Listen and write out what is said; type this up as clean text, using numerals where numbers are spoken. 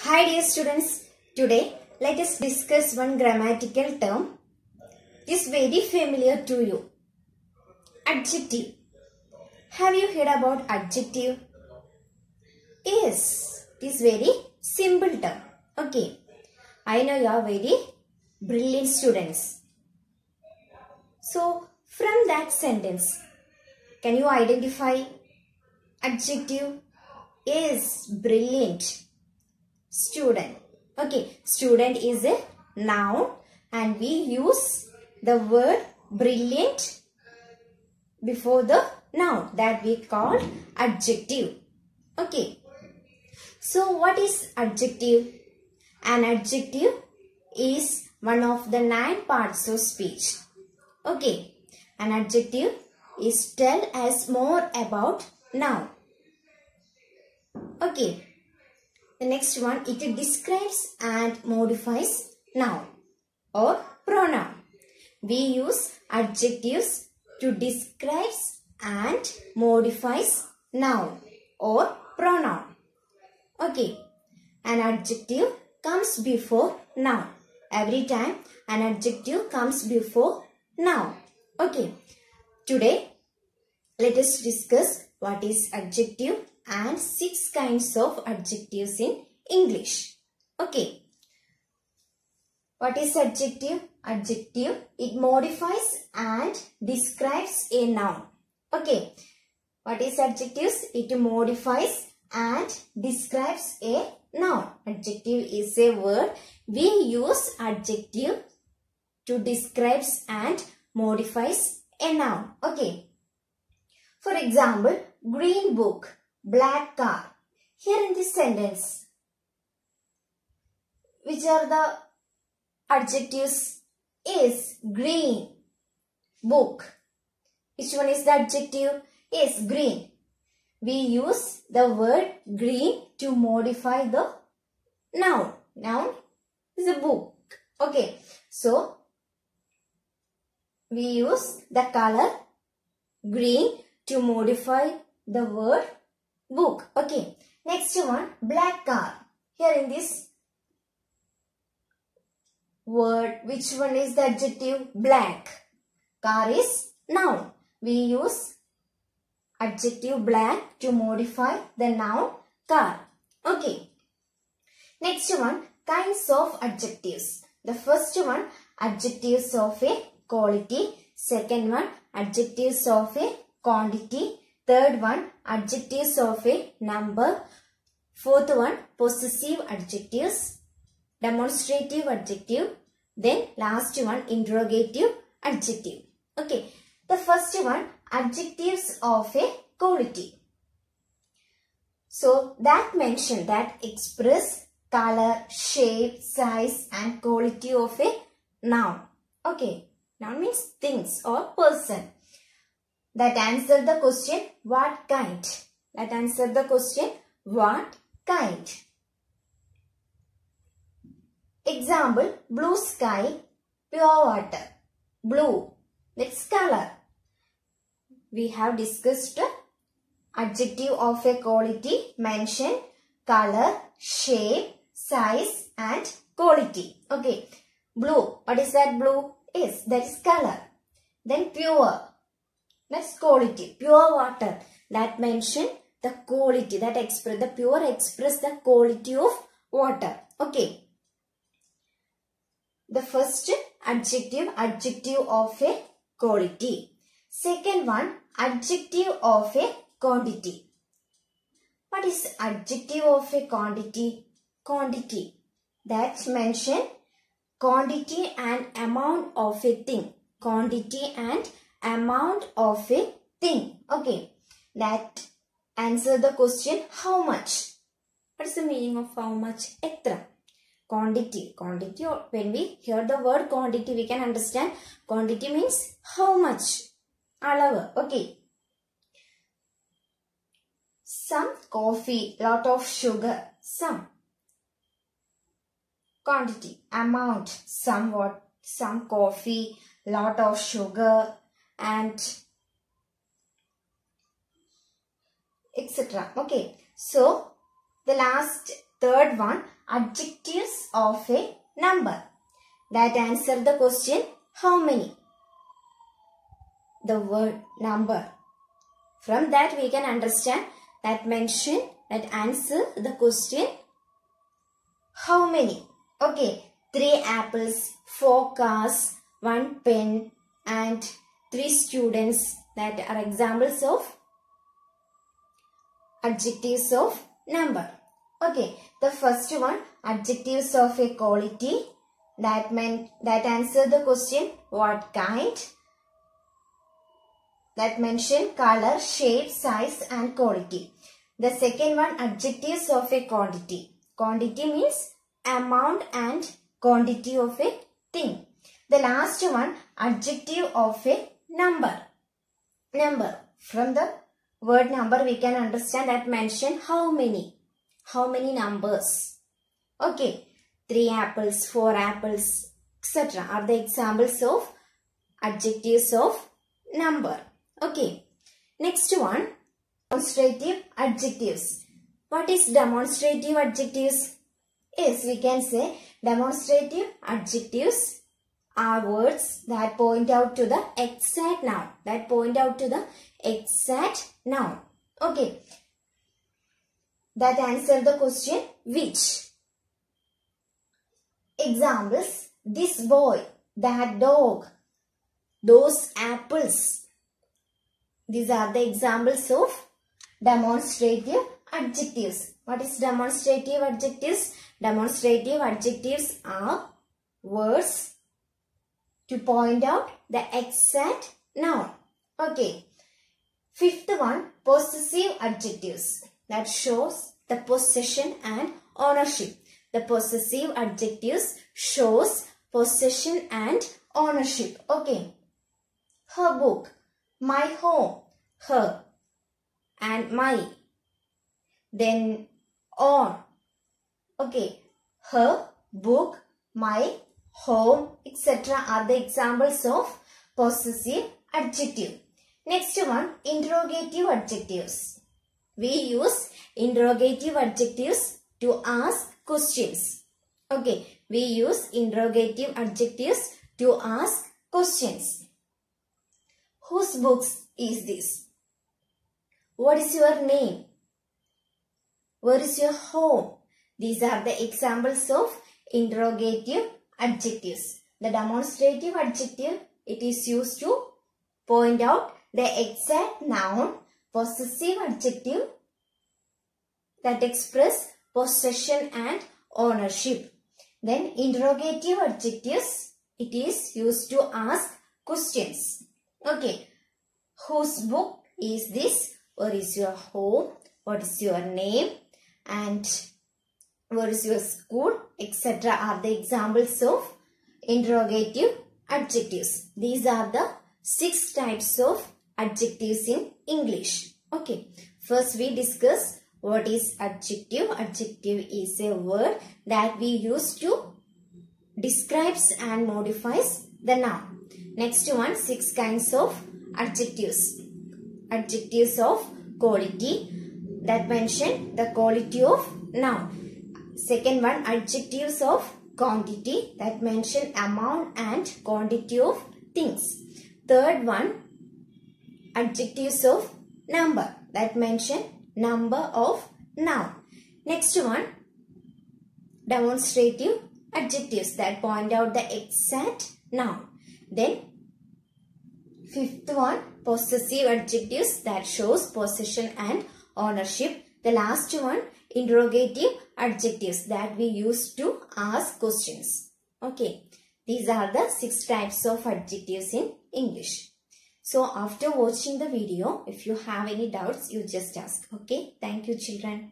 Hi dear students, today let us discuss one grammatical term. It is very familiar to you. Adjective. Have you heard about adjective? Yes, it is very simple term. Okay, I know you are very brilliant students. So from that sentence, can you identify adjective? Yes, brilliant. Student. Okay, student is a noun and we use the word brilliant before the noun that we call adjective. Okay, so what is adjective? An adjective is one of the 9 parts of speech. Okay, an adjective is tell us more about noun. Okay. The next one, it describes and modifies noun or pronoun. We use adjectives to describe and modifies noun or pronoun. Okay, an adjective comes before noun. Every time an adjective comes before noun. Okay, today let us discuss what is adjective and 6 kinds of adjectives in English. Okay. What is adjective? Adjective, it modifies and describes a noun. Okay. What is adjectives? It modifies and describes a noun. Adjective is a word. We use adjective to describe and modifies a noun. Okay. For example, green book, black car. Here in this sentence, which are the adjectives? Is green book. Which one is the adjective? Is green. We use the word green to modify the noun. Noun is a book. Okay. So, we use the color green to modify the word book. Okay. Next one, black car. Here in this word, which one is the adjective? Black. Car is noun. We use adjective black to modify the noun car. Okay. Next one, kinds of adjectives. The first one, adjectives of a quality. Second one, adjectives of a quantity. Third one, adjectives of a number. Fourth one, possessive adjectives. Demonstrative adjective. Then last one, interrogative adjective. Okay. The first one, adjectives of a quality. So that mention, that express color, shape, size and quality of a noun. Okay. Noun means things or person. That answer the question, what kind? That answer the question, what kind? Example, blue sky, pure water. Blue, that's color. We have discussed adjective of a quality, mention, color, shape, size and quality. Okay, blue, what is that blue? Is that is color. Then pure. That's quality. Pure water. That mention the quality. That express the pure express the quality of water. Okay. The first adjective, adjective of a quality. Second one, adjective of a quantity. What is adjective of a quantity? Quantity. That's mention quantity and amount of a thing. Quantity and amount of a thing. Okay. That answer the question, how much? What is the meaning of how much? Etra. Quantity. Quantity, when we hear the word quantity, we can understand quantity means how much. Alavu. Okay. Some coffee, lot of sugar. Some. Quantity. Amount. Somewhat. Some coffee, lot of sugar and etc. Okay. So, the last third one, adjectives of a number. That answer the question, how many? The word number. From that we can understand that mention, that answer the question, how many? Okay, 3 apples, 4 cars, 1 pen and 3 students. That are examples of adjectives of number. Okay, the first one, adjectives of a quality. That answer the question, what kind? That mention color, shape, size and quality. The second one, adjectives of a quantity. Quantity means amount and quantity of a thing. The last one, adjective of a number. Number. From the word number we can understand that mention how many. How many numbers. Okay. 3 apples, 4 apples, etc. are the examples of adjectives of number. Okay. Next one, demonstrative adjectives. What is demonstrative adjectives? Yes, we can say demonstrative adjectives are words that point out to the exact noun. That point out to the exact noun. Okay. That answer the question, which? Examples, this boy, that dog, those apples. These are the examples of demonstrative adjectives. What is demonstrative adjectives? Demonstrative adjectives are words to point out the exact noun. Okay. Fifth one, possessive adjectives. That shows the possession and ownership. The possessive adjectives shows possession and ownership. Okay. Her book, my home, her and my. Then on. Okay. Her book, my home, etc. are the examples of possessive adjective. Next one, interrogative adjectives. We use interrogative adjectives to ask questions. Okay, we use interrogative adjectives to ask questions. Whose books is this? What is your name? Where is your home? These are the examples of interrogative adjectives. The demonstrative adjective, it is used to point out the exact noun. Possessive adjective that express possession and ownership. Then interrogative adjectives, it is used to ask questions. Okay. Whose book is this? Where is your home? What is your name? And where is your school? Etc. are the examples of interrogative adjectives. These are the 6 types of adjectives in English. Okay. First we discuss what is adjective. Adjective is a word that we use to describes and modifies the noun. Next one, 6 kinds of adjectives. Adjectives of quality that mention the quality of noun. Second one, adjectives of quantity that mention amount and quantity of things. Third one, adjectives of number that mention number of noun. Next one, demonstrative adjectives that point out the exact noun. Then fifth one, possessive adjectives that shows possession and ownership. The last one, interrogative adjectives that we use to ask questions. Okay, these are the 6 types of adjectives in English. So after watching the video, if you have any doubts, you just ask. Okay, thank you children.